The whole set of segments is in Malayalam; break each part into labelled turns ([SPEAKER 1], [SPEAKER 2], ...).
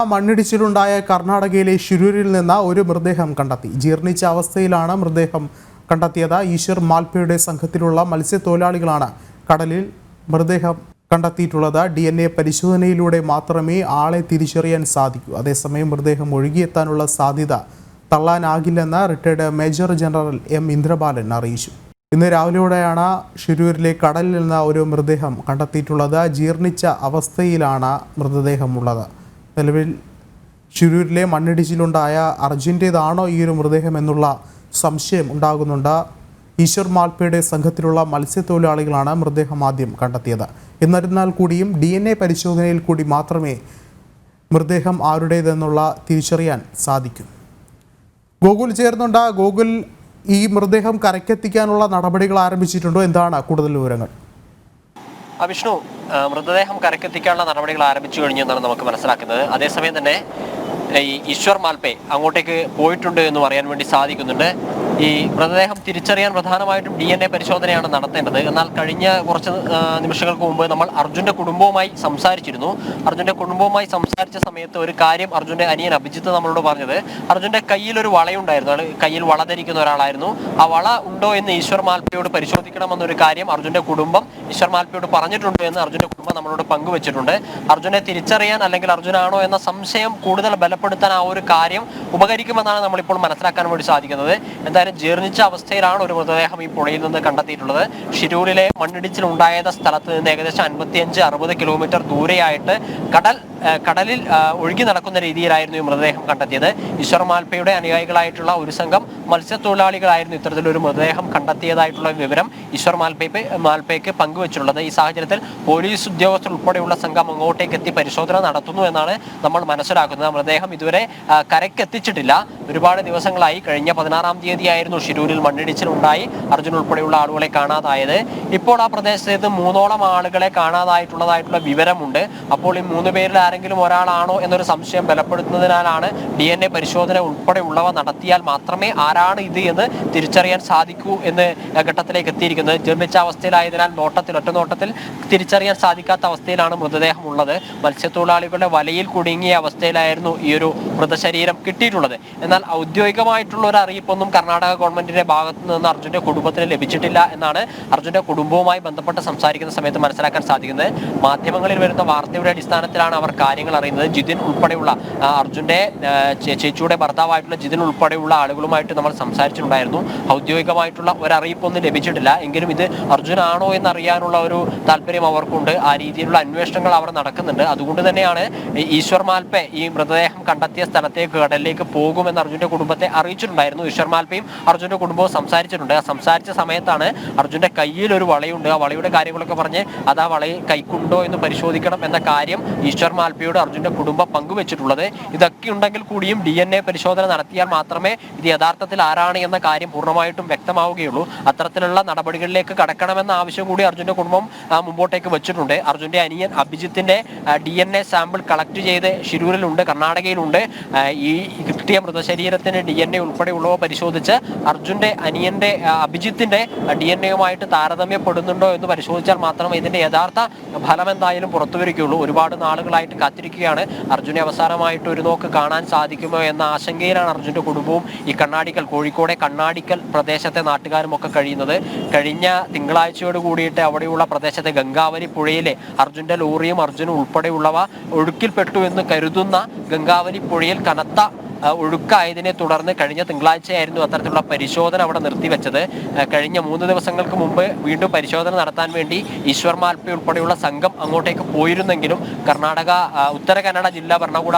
[SPEAKER 1] മണ്ണിടിച്ചിലുണ്ടായ കർണാടകയിലെ ഷിരൂരിൽ നിന്ന് ഒരു മൃതദേഹം കണ്ടെത്തി. ജീർണിച്ച അവസ്ഥയിലാണ് മൃതദേഹം കണ്ടെത്തിയത്. ഈശ്വർ മാൽപ്പയുടെ സംഘത്തിലുള്ള മത്സ്യത്തൊഴിലാളികളാണ് കടലിൽ മൃതദേഹം കണ്ടെത്തിയിട്ടുള്ളത്. DNA പരിശോധനയിലൂടെ മാത്രമേ ആളെ തിരിച്ചറിയാൻ സാധിക്കൂ. അതേസമയം മൃതദേഹം ഒഴുകിയെത്താനുള്ള സാധ്യത തള്ളാനാകില്ലെന്ന് retired major general M. Indrabalan അറിയിച്ചു. ഇന്ന് രാവിലെയോടെയാണ് ഷിരൂരിലെ കടലിൽ നിന്ന് ഒരു മൃതദേഹം കണ്ടെത്തിയിട്ടുള്ളത്. ജീർണിച്ച അവസ്ഥയിലാണ് മൃതദേഹമുള്ളത്. നിലവിൽ ഷിരൂരിലെ മണ്ണിടിച്ചിലുണ്ടായ അർജുൻ്റേതാണോ ഈ ഒരു മൃതദേഹം എന്നുള്ള സംശയം ഉണ്ടാകുന്നുണ്ട്. ഈശ്വർ മാൽപ്പയുടെ സംഘത്തിലുള്ള മത്സ്യത്തൊഴിലാളികളാണ് മൃതദേഹം ആദ്യം കണ്ടെത്തിയത്. എന്നിരുന്നാൽ കൂടിയും DNA പരിശോധനയിൽ കൂടി മാത്രമേ മൃതദേഹം ആരുടേതെന്നുള്ള തിരിച്ചറിയാൻ സാധിക്കൂ. ഗോകുൽ ചേർന്നുണ്ട്. ഗോകുൽ, ഈ മൃതദേഹം കരക്കെത്തിക്കാനുള്ള നടപടികൾ ആരംഭിച്ചിട്ടുണ്ടോ? എന്താണ് കൂടുതൽ വിവരങ്ങൾ?
[SPEAKER 2] വിഷ്ണു, മൃതദേഹം കരക്കെത്തിക്കാനുള്ള നടപടികൾ ആരംഭിച്ചു കഴിഞ്ഞു എന്നാണ് നമുക്ക് മനസ്സിലാക്കുന്നത്. അതേസമയം തന്നെ ഈ ഈശ്വർ മാൽപ്പെ അങ്ങോട്ടേക്ക് പോയിട്ടുണ്ട് എന്ന് പറയാൻ വേണ്ടി സാധിക്കുന്നുണ്ട്. ഈ മൃതദേഹം തിരിച്ചറിയാൻ പ്രധാനമായിട്ടും DNA പരിശോധനയാണ് നടത്തേണ്ടത്. എന്നാൽ കഴിഞ്ഞ കുറച്ച് നിമിഷങ്ങൾക്ക് മുമ്പ് നമ്മൾ അർജുൻ്റെ കുടുംബവുമായി സംസാരിച്ചിരുന്നു. അർജുൻ്റെ കുടുംബവുമായി സംസാരിച്ച സമയത്ത് ഒരു കാര്യം അർജുൻ്റെ അനിയൻ അഭിജിത്ത് നമ്മളോട് പറഞ്ഞത്, അർജുൻ്റെ കയ്യിലൊരു വളയുണ്ടായിരുന്നു. അയാൾ കയ്യിൽ വള ധരിക്കുന്ന ഒരാളായിരുന്നു. ആ വള ഉണ്ടോ എന്ന് ഈശ്വർ മാൽപ്പയോട് പരിശോധിക്കണമെന്നൊരു കാര്യം അർജുൻ്റെ കുടുംബം ഈശ്വർ മാൽപ്പയോട് പറഞ്ഞിട്ടുണ്ട് എന്ന് അർജുൻ്റെ കുടുംബം നമ്മളോട് പങ്കുവച്ചിട്ടുണ്ട്. അർജുനെ തിരിച്ചറിയാൻ അല്ലെങ്കിൽ അർജുനാണോ എന്ന സംശയം കൂടുതൽ ബലപ്പെടുത്താൻ ആ ഒരു കാര്യം ഉപകരിക്കുമെന്നാണ് നമ്മളിപ്പോൾ മനസ്സിലാക്കാൻ വേണ്ടി സാധിക്കുന്നത്. എന്തായാലും ജീർണിച്ച അവസ്ഥയിലാണ് ഒരു മൃതദേഹം ഈ പുഴയിൽ നിന്ന് കണ്ടെത്തിയിട്ടുള്ളത്. ഷിരൂരിലെ മണ്ണിടിച്ചിലുണ്ടായ സ്ഥലത്ത് നിന്ന് ഏകദേശം 55-60 കിലോമീറ്റർ ദൂരെയായിട്ട് കടലിൽ ഒഴുകി നടക്കുന്ന രീതിയിലായിരുന്നു ഈ മൃതദേഹം കണ്ടെത്തിയത്. ഈശ്വർ മാൽപ്പയുടെ അനുയായികളായിട്ടുള്ള ഒരു സംഘം മത്സ്യത്തൊഴിലാളികളായിരുന്നു ഇത്തരത്തിലൊരു മൃതദേഹം കണ്ടെത്തിയതായിട്ടുള്ള വിവരം ഈശ്വർ മാൽപ്പയ്ക്ക് പങ്കുവച്ചിട്ടുള്ളത്. ഈ സാഹചര്യത്തിൽ പോലീസ് ഉദ്യോഗസ്ഥർ ഉൾപ്പെടെയുള്ള സംഘം അങ്ങോട്ടേക്ക് എത്തി പരിശോധന നടത്തുന്നു എന്നാണ് നമ്മൾ മനസ്സിലാക്കുന്നത്. മൃതദേഹം ഇതുവരെ കരക്കെത്തിച്ചിട്ടില്ല. ഒരുപാട് ദിവസങ്ങളായി. കഴിഞ്ഞ 16-ാം തീയതിയായിരുന്നു ഷിരൂരിൽ മണ്ണിടിച്ചിലുണ്ടായി അർജുൻ ഉൾപ്പെടെയുള്ള ആളുകളെ കാണാതായത്. ഇപ്പോൾ ആ പ്രദേശത്ത് 3ഓളം ആളുകളെ കാണാതായിട്ടുള്ളതായിട്ടുള്ള വിവരമുണ്ട്. അപ്പോൾ ഈ 3 പേരിൽ ആരെങ്കിലും ഒരാളാണോ എന്നൊരു സംശയം ബലപ്പെടുത്തുന്നതിനാലാണ് DNA പരിശോധന ഉൾപ്പെടെയുള്ളവ നടത്തിയാൽ മാത്രമേ ആരാണ് ഇത് എന്ന് തിരിച്ചറിയാൻ സാധിക്കൂ എന്ന് ഘട്ടത്തിലേക്ക് എത്തിയിരിക്കുന്നത്. ജീർണിച്ച അവസ്ഥയിലായതിനാൽ ഒറ്റ നോട്ടത്തിൽ തിരിച്ചറിയാൻ സാധിക്കാത്ത അവസ്ഥയിലാണ് മൃതദേഹം ഉള്ളത്. മത്സ്യത്തൊഴിലാളികളുടെ വലയിൽ കുടുങ്ങിയ അവസ്ഥയിലായിരുന്നു ഈ ഒരു മൃതശരീരം കിട്ടിയിട്ടുള്ളത്. എന്നാൽ ഔദ്യോഗികമായിട്ടുള്ള ഒരു അറിയിപ്പൊന്നും കർണാടക ഗവൺമെന്റിന്റെ ഭാഗത്തു നിന്ന് അർജുന്റെ കുടുംബത്തിന് ലഭിച്ചിട്ടില്ല എന്നാണ് അർജുന്റെ കുടുംബവുമായി ബന്ധപ്പെട്ട് സംസാരിക്കുന്ന സമയത്ത് മനസ്സിലാക്കാൻ സാധിക്കുന്നത്. മാധ്യമങ്ങളിൽ വരുന്ന വാർത്തയുടെ അടിസ്ഥാനത്തിലാണ് അവർ കാര്യങ്ങൾ അറിയുന്നത്. ജിതിൻ ഉൾപ്പെടെയുള്ള അർജുന്റെ ചേച്ചിയുടെ ഭർത്താവായിട്ടുള്ള ജിതിൻ ഉൾപ്പെടെയുള്ള ആളുകളുമായിട്ട് നമ്മൾ സംസാരിച്ചിട്ടുണ്ടായിരുന്നു. ഔദ്യോഗികമായിട്ടുള്ള ഒരു അറിയിപ്പൊന്നും ലഭിച്ചിട്ടില്ല. എങ്കിലും ഇത് അർജുനാണോ എന്നറിയാനുള്ള ഒരു താല്പര്യം അവർക്കുണ്ട്. ആ രീതിയിലുള്ള അന്വേഷണങ്ങൾ അവർ നടക്കുന്നുണ്ട്. അതുകൊണ്ട് തന്നെയാണ് ഈശ്വർ മാൽപ്പെ ഈ മൃതദേഹം കണ്ടെത്തിയ സ്ഥലത്തേക്ക് കടലിലേക്ക് പോകുമെന്ന് അർജുന്റെ കുടുംബത്തെ അറിയിച്ചിട്ടുണ്ടായിരുന്നു. ഈശ്വർ മാൽപ്പയും അർജുന്റെ കുടുംബവും സംസാരിച്ചിട്ടുണ്ട്. ആ സംസാരിച്ച സമയത്താണ് അർജുന്റെ കയ്യിൽ ഒരു വളയുണ്ട്, ആ വളയുടെ കാര്യങ്ങളൊക്കെ പറഞ്ഞ് അത് ആ വളയിൽ കൈക്കുണ്ടോ എന്ന് പരിശോധിക്കണം എന്ന കാര്യം ഈശ്വർ മാൽപ്പയോട് അർജുന്റെ കുടുംബം പങ്കുവച്ചിട്ടുള്ളത്. ഇതൊക്കെ ഉണ്ടെങ്കിൽ കൂടിയും DNA പരിശോധന നടത്തിയാൽ മാത്രമേ ഇത് യഥാർത്ഥത്തിൽ ആരാണ് എന്ന കാര്യം പൂർണ്ണമായിട്ടും വ്യക്തമാവുകയുള്ളൂ. അത്തരത്തിലുള്ള നടപടികളിലേക്ക് കടക്കണമെന്ന ആവശ്യം കൂടി അർജുന്റെ കുടുംബം മുമ്പോട്ടേക്ക് വെച്ചിട്ടുണ്ട്. അർജുന്റെ അനിയൻ അഭിജിത്തിന്റെ DNA സാമ്പിൾ കളക്ട് ചെയ്ത് ഷിരൂരിലുണ്ട്, കർണാടകയിലുണ്ട്. ഈ കിട്ടിയ മൃതശരീരത്തിന് DNA ഉൾപ്പെടെയുള്ളവ പരിശോധിച്ച് അർജുന്റെ അനിയന്റെ അഭിജിത്തിന്റെ DNA-യുമായിട്ട് താരതമ്യപ്പെടുന്നുണ്ടോ എന്ന് പരിശോധിച്ചാൽ മാത്രമേ ഇതിന്റെ യഥാർത്ഥ ഫലം എന്തായാലും പുറത്തുവരികയുള്ളൂ. ഒരുപാട് നാളുകളായിട്ട് കാത്തിരിക്കുകയാണ്. അർജുനെ അവസാനമായിട്ട് ഒരു നോക്ക് കാണാൻ സാധിക്കുമോ എന്ന ആശങ്കയിലാണ് അർജുന്റെ കുടുംബവും ഈ കോഴിക്കോടെ കണ്ണാടിക്കൽ പ്രദേശത്തെ നാട്ടുകാരും ഒക്കെ കഴിയുന്നത്. കഴിഞ്ഞ തിങ്കളാഴ്ചയോട് കൂടിയിട്ട് അവിടെയുള്ള പ്രദേശത്തെ ഗംഗാവലി പുഴയിലെ അർജുന്റെ ലോറിയും അർജുനും ഉൾപ്പെടെയുള്ളവ ഒഴുക്കിൽപ്പെട്ടു എന്ന് കരുതുന്ന ഗംഗാവലി പുഴയിൽ കനത്ത ഒഴുക്കായതിനെ തുടർന്ന് കഴിഞ്ഞ തിങ്കളാഴ്ചയായിരുന്നു അത്തരത്തിലുള്ള പരിശോധന അവിടെ നിർത്തിവെച്ചത്. കഴിഞ്ഞ 3 ദിവസങ്ങൾക്ക് മുമ്പ് വീണ്ടും പരിശോധന നടത്താൻ വേണ്ടി ഈശ്വർ മാൽപ്പെ ഉൾപ്പെടെയുള്ള സംഘം അങ്ങോട്ടേക്ക് പോയിരുന്നെങ്കിലും ഉത്തര കന്നഡ ജില്ലാ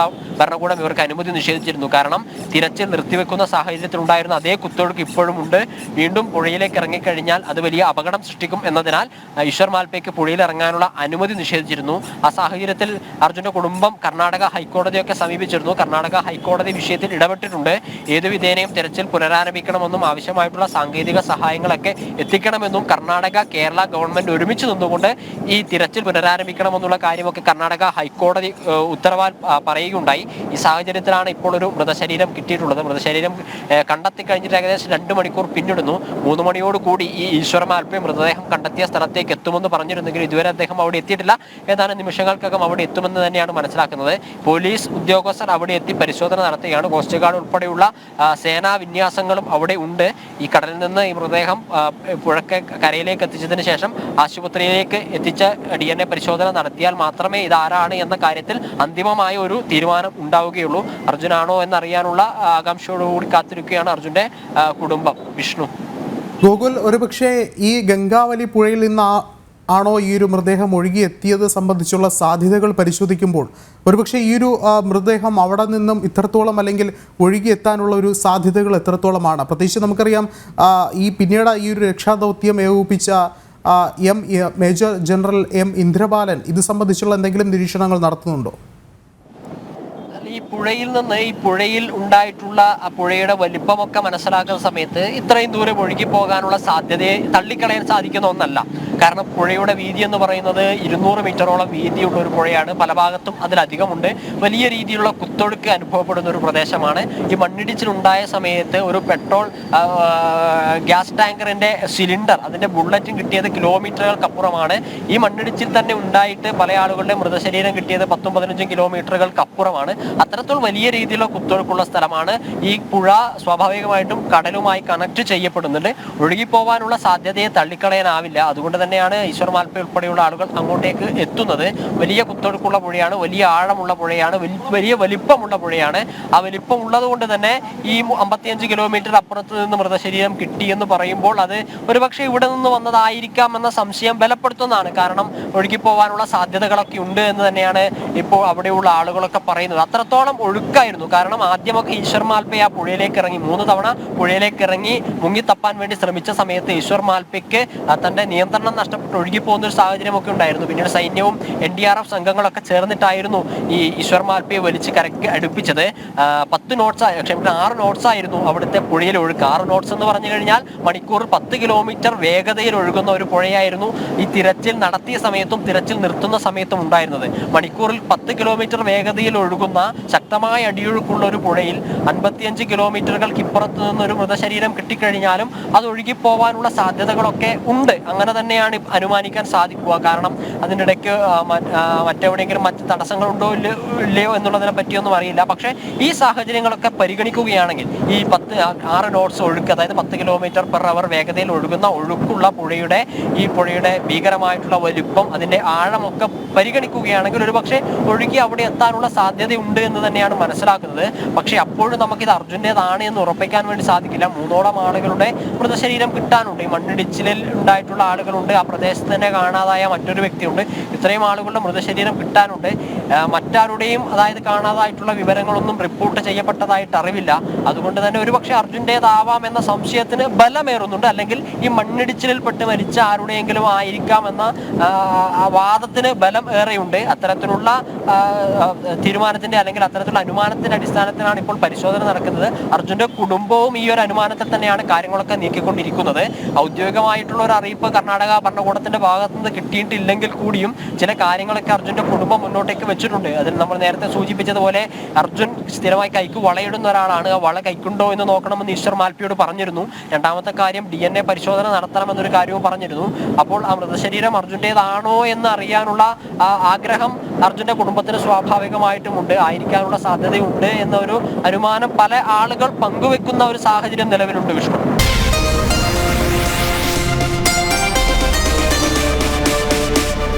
[SPEAKER 2] ഭരണകൂടം ഇവർക്ക് അനുമതി നിഷേധിച്ചിരുന്നു. കാരണം തിരച്ചിൽ നിർത്തിവെക്കുന്ന സാഹചര്യത്തിലുണ്ടായിരുന്ന അതേ കുത്തൊഴുക്ക് ഇപ്പോഴും ഉണ്ട്. വീണ്ടും പുഴയിലേക്ക് ഇറങ്ങിക്കഴിഞ്ഞാൽ അത് വലിയ അപകടം സൃഷ്ടിക്കും എന്നതിനാൽ ഈശ്വർ മാൽപ്പയ്ക്ക് പുഴയിൽ ഇറങ്ങാനുള്ള അനുമതി നിഷേധിച്ചിരുന്നു. ആ സാഹചര്യത്തിൽ അർജുന്റെ കുടുംബം കർണാടക ഹൈക്കോടതിയൊക്കെ സമീപിച്ചിരുന്നു. കർണാടക ഹൈക്കോടതി വിഷയത്തിൽ ഇടപെട്ടിട്ടുണ്ട്. ഏതു വിധേനയും തെരച്ചിൽ പുനരാരംഭിക്കണമെന്നും ആവശ്യമായിട്ടുള്ള സാങ്കേതിക സഹായങ്ങളൊക്കെ എത്തിക്കണമെന്നും കർണാടക കേരള ഗവൺമെന്റ് ഒരുമിച്ച് നിന്നുകൊണ്ട് ഈ തിരച്ചിൽ പുനരാരംഭിക്കണമെന്നുള്ള കാര്യമൊക്കെ കർണാടക ഹൈക്കോടതി ഉത്തരവാൽ പറയുകയുണ്ടായി. ഈ സാഹചര്യത്തിലാണ് ഇപ്പോൾ ഒരു മൃതശരീരം കിട്ടിയിട്ടുള്ളത്. മൃതശരീരം കണ്ടെത്തി കഴിഞ്ഞിട്ട് ഏകദേശം 2 മണിക്കൂർ പിന്നിടുന്നു. 3 മണിയോട് കൂടി ഈ ഈശ്വർ മാൽപ്പെ മൃതദേഹം കണ്ടെത്തിയ സ്ഥലത്തേക്ക് എത്തുമെന്ന് പറഞ്ഞിരുന്നെങ്കിൽ ഇതുവരെ അദ്ദേഹം അവിടെ എത്തിയിട്ടില്ല. ഏതാനും നിമിഷങ്ങൾക്കകം അവിടെ എത്തുമെന്ന് തന്നെയാണ് മനസ്സിലാക്കുന്നത്. പോലീസ് ഉദ്യോഗസ്ഥർ അവിടെ എത്തി പരിശോധന നടത്തുകയാണ്. കോസ്റ്റ് ഗാർഡ് ഉൾപ്പെടെയുള്ള സേനാ വിന്യാസങ്ങളും അവിടെ ഉണ്ട്. ഈ കടലിൽ നിന്ന് ഈ മൃതദേഹം കരയിലേക്ക് എത്തിച്ചതിന് ശേഷം ആശുപത്രിയിലേക്ക് എത്തിച്ച DNA പരിശോധന നടത്തിയാൽ മാത്രമേ ഇതാരാണ് എന്ന കാര്യത്തിൽ അന്തിമമായ ഒരു തീരുമാനം ഉണ്ടാവുകയുള്ളൂ. അർജുനാണോ എന്നറിയാനുള്ള ആകാംക്ഷയോടുകൂടി കാത്തിരിക്കുകയാണ് അർജുന്റെ കുടുംബം. വിഷ്ണു.
[SPEAKER 1] ഗോകുൽ, ഒരുപക്ഷെ ഈ ഗംഗാവലി പുഴയിൽ നിന്ന് ആണോ ഈ ഒരു മൃതദേഹം ഒഴുകിയെത്തിയത് സംബന്ധിച്ചുള്ള സാധ്യതകൾ പരിശോധിക്കുമ്പോൾ ഒരുപക്ഷെ ഈ ഒരു മൃതദേഹം അവിടെ നിന്നും ഇത്രത്തോളം അല്ലെങ്കിൽ ഒഴുകിയെത്താനുള്ള ഒരു സാധ്യതകൾ എത്രത്തോളമാണ്? പ്രത്യേകിച്ച് നമുക്കറിയാം ഈ പിന്നീട് ഈ ഒരു രക്ഷാദൗത്യം ഏകോപിപ്പിച്ച മേജർ ജനറൽ ഇന്ദ്രബാലൻ ഇത് സംബന്ധിച്ചുള്ള എന്തെങ്കിലും നിരീക്ഷണങ്ങൾ നടത്തുന്നുണ്ടോ?
[SPEAKER 2] ഈ പുഴയിൽ നിന്ന് ഈ പുഴയിൽ ഉണ്ടായിട്ടുള്ള ആ പുഴയുടെ വലിപ്പമൊക്കെ മനസ്സിലാക്കുന്ന സമയത്ത് ഇത്രയും ദൂരം ഒഴുകി പോകാനുള്ള സാധ്യതയെ തള്ളിക്കളയാൻ സാധിക്കുന്ന ഒന്നല്ല. കാരണം പുഴയുടെ വീതി എന്ന് പറയുന്നത് 200 മീറ്ററോളം വീതിയുള്ള ഒരു പുഴയാണ്. പല ഭാഗത്തും അതിലധികമുണ്ട്. വലിയ രീതിയിലുള്ള കുത്തൊഴുക്ക് അനുഭവപ്പെടുന്ന ഒരു പ്രദേശമാണ്. ഈ മണ്ണിടിച്ചിലുണ്ടായ സമയത്ത് ഒരു പെട്രോൾ ഗ്യാസ് ടാങ്കറിന്റെ സിലിണ്ടർ അതിന്റെ ബുള്ളറ്റും കിട്ടിയത് കിലോമീറ്ററുകൾക്കപ്പുറമാണ്. ഈ മണ്ണിടിച്ചിൽ തന്നെ ഉണ്ടായിട്ട് പല ആളുകളുടെ മൃതശരീരം കിട്ടിയത് 10-15 കിലോമീറ്ററുകൾക്കപ്പുറമാണ്. അത്തരത്തിൽ വലിയ രീതിയിലുള്ള കുത്തൊഴുക്കുള്ള സ്ഥലമാണ്. ഈ പുഴ സ്വാഭാവികമായിട്ടും കടലുമായി കണക്ട് ചെയ്യപ്പെടുന്നുണ്ട്. ഒഴുകിപ്പോവാനുള്ള സാധ്യതയെ തള്ളിക്കളയാനാവില്ല. അതുകൊണ്ട് തന്നെയാണ് ഈശ്വർ മാൽപ്പെ ഉൾപ്പെടെയുള്ള ആളുകൾ അങ്ങോട്ടേക്ക് എത്തുന്നത്. വലിയ കുത്തൊഴുക്കുള്ള പുഴയാണ്, വലിയ ആഴമുള്ള പുഴയാണ്, വലിയ വലിപ്പമുള്ള പുഴയാണ്. ആ വലിപ്പം ഉള്ളത് കൊണ്ട് തന്നെ ഈ 55 കിലോമീറ്റർ അപ്പുറത്ത് നിന്ന് മൃതശരീരം കിട്ടിയെന്ന് പറയുമ്പോൾ അത് ഒരുപക്ഷെ ഇവിടെ നിന്ന് വന്നതായിരിക്കാം എന്ന സംശയം ബലപ്പെടുത്തുന്നതാണ്. കാരണം ഒഴുകിപ്പോവാനുള്ള സാധ്യതകളൊക്കെ ഉണ്ട് എന്ന് തന്നെയാണ് ഇപ്പോൾ അവിടെയുള്ള ആളുകളൊക്കെ പറയുന്നത്. അത്രത്തോളം ഒഴുക്കായിരുന്നു. കാരണം ആദ്യമൊക്കെ ഈശ്വർ മാൽപ്പെ ആ പുഴയിലേക്ക് ഇറങ്ങി 3 തവണ പുഴയിലേക്ക് ഇറങ്ങി മുങ്ങിത്തപ്പാൻ വേണ്ടി ശ്രമിച്ച സമയത്ത് ഈശ്വർ മാൽപ്പയ്ക്ക് തന്റെ നിയന്ത്രണം നഷ്ടപ്പെട്ട് ഒഴുകിപ്പോകുന്ന ഒരു സാഹചര്യമൊക്കെ ഉണ്ടായിരുന്നു. പിന്നീട് സൈന്യവും NDRF സംഘങ്ങളൊക്കെ ചേർന്നിട്ടായിരുന്നു ഈ ഈശ്വർ മാൽപ്പയെ വലിച്ച് കരയ്ക്ക് അടുപ്പിച്ചത്. 6 നോട്ട്സ് ആയിരുന്നു അവിടുത്തെ പുഴയിൽ ഒഴുക്ക്. 6 നോട്ട്സ് എന്ന് പറഞ്ഞു കഴിഞ്ഞാൽ മണിക്കൂർ 10 കിലോമീറ്റർ വേഗതയിൽ ഒഴുകുന്ന ഒരു പുഴയായിരുന്നു ഈ തിരച്ചിൽ നടത്തിയ സമയത്തും തിരച്ചിൽ നിർത്തുന്ന സമയത്തും ഉണ്ടായിരുന്നത്. മണിക്കൂറിൽ 10 കിലോമീറ്റർ വേഗതയിൽ ഒഴുകുന്ന ശക്തമായ അടിയൊഴുക്കുള്ള ഒരു പുഴയിൽ 55 കിലോമീറ്ററുകൾക്ക് ഇപ്പുറത്ത് നിന്നൊരു മൃതശരീരം കിട്ടിക്കഴിഞ്ഞാലും അത് ഒഴുകിപ്പോവാനുള്ള സാധ്യതകളൊക്കെ ഉണ്ട്. അങ്ങനെ തന്നെയാണ് അനുമാനിക്കാൻ സാധിക്കുക. കാരണം അതിൻ്റെ ഇടയ്ക്ക് മറ്റെവിടെയെങ്കിലും മറ്റ് തടസ്സങ്ങളുണ്ടോ ഇല്ലയോ എന്നുള്ളതിനെ പറ്റിയൊന്നും അറിയില്ല. പക്ഷേ ഈ സാഹചര്യങ്ങളൊക്കെ പരിഗണിക്കുകയാണെങ്കിൽ ഈ 6 നോട്ട്സ് ഒഴുക്ക്, അതായത് 10 km/h വേഗതയിൽ ഒഴുകുന്ന ഒഴുക്കുള്ള പുഴയുടെ ഭീകരമായിട്ടുള്ള വലിപ്പം, അതിൻ്റെ ആഴമൊക്കെ പരിഗണിക്കുകയാണെങ്കിൽ ഒരുപക്ഷെ ഒഴുകി അവിടെ എത്താനുള്ള സാധ്യതയുണ്ട് എന്ന് തന്നെയാണ് മനസ്സിലാക്കുന്നത്. പക്ഷേ അപ്പോഴും നമുക്കിത് അർജുൻ്റേതാണ് എന്ന് ഉറപ്പിക്കാൻ വേണ്ടി സാധിക്കില്ല. 3ഓളം ആളുകളുടെ മൃതശരീരം കിട്ടാനുണ്ട്. ഈ മണ്ണിടിച്ചിലിൽ ഉണ്ടായിട്ടുള്ള ആളുകളുണ്ട്, ആ പ്രദേശത്ത് തന്നെ കാണാതായ മറ്റൊരു വ്യക്തിയുണ്ട്. ഇത്രയും ആളുകളുടെ മൃതശരീരം കിട്ടാനുണ്ട്. മറ്റാരുടെയും അതായത് കാണാതായിട്ടുള്ള വിവരങ്ങളൊന്നും റിപ്പോർട്ട് ചെയ്യപ്പെട്ടതായിട്ട് അറിവില്ല. അതുകൊണ്ട് തന്നെ ഒരുപക്ഷെ അർജുൻ്റേതാവാം എന്ന സംശയത്തിന് ബലമേറുന്നുണ്ട്. അല്ലെങ്കിൽ ഈ മണ്ണിടിച്ചിലിൽപ്പെട്ട് മരിച്ച ആരുടെയെങ്കിലും ആയിരിക്കാം എന്ന വാദത്തിന് ബലം ഏറെയുണ്ട്. അത്തരത്തിലുള്ള തീരുമാനത്തിന്റെ അല്ലെങ്കിൽ അത്തരത്തിലുള്ള അനുമാനത്തിന്റെ അടിസ്ഥാനത്തിലാണ് ഇപ്പോൾ പരിശോധന നടക്കുന്നത്. അർജുന്റെ കുടുംബവും ഈ ഒരു അനുമാനത്തിൽ തന്നെയാണ് കാര്യങ്ങളൊക്കെ നീക്കിക്കൊണ്ടിരിക്കുന്നത്. ഔദ്യോഗികമായിട്ടുള്ള ഒരു അറിയിപ്പ് കർണാടക ഭരണകൂടത്തിന്റെ ഭാഗത്തു നിന്ന് കിട്ടിയിട്ടില്ലെങ്കിൽ കൂടിയും ചില കാര്യങ്ങളൊക്കെ അർജുന്റെ കുടുംബം മുന്നോട്ടേക്ക് വെച്ചിട്ടുണ്ട്. അതിൽ നമ്മൾ നേരത്തെ സൂചിപ്പിച്ചതുപോലെ അർജുൻ സ്ഥിരമായി കൈക്ക് വളയിടുന്ന ഒരാളാണ്. ആ വള കൈക്കുണ്ടോ എന്ന് നോക്കണമെന്ന് ഈശ്വർ മാൽപ്പയോട് പറഞ്ഞിരുന്നു. രണ്ടാമത്തെ കാര്യം DNA പരിശോധന നടത്തണമെന്നൊരു കാര്യവും പറഞ്ഞിരുന്നു. അപ്പോൾ ആ മൃതശരീരം അർജുൻ്റേതാണോ എന്ന് അറിയാനുള്ള ആഗ്രഹം അർജുന്റെ കുടുംബത്തിന് സ്വാഭാവികമായിട്ടും ഉണ്ട്, ആയിരിക്കാനുള്ള സാധ്യതയുണ്ട് എന്നൊരു അനുമാനം പല ആളുകൾ പങ്കുവെക്കുന്ന ഒരു സാഹചര്യം നിലവിലുണ്ട്. വിഷ്ണു.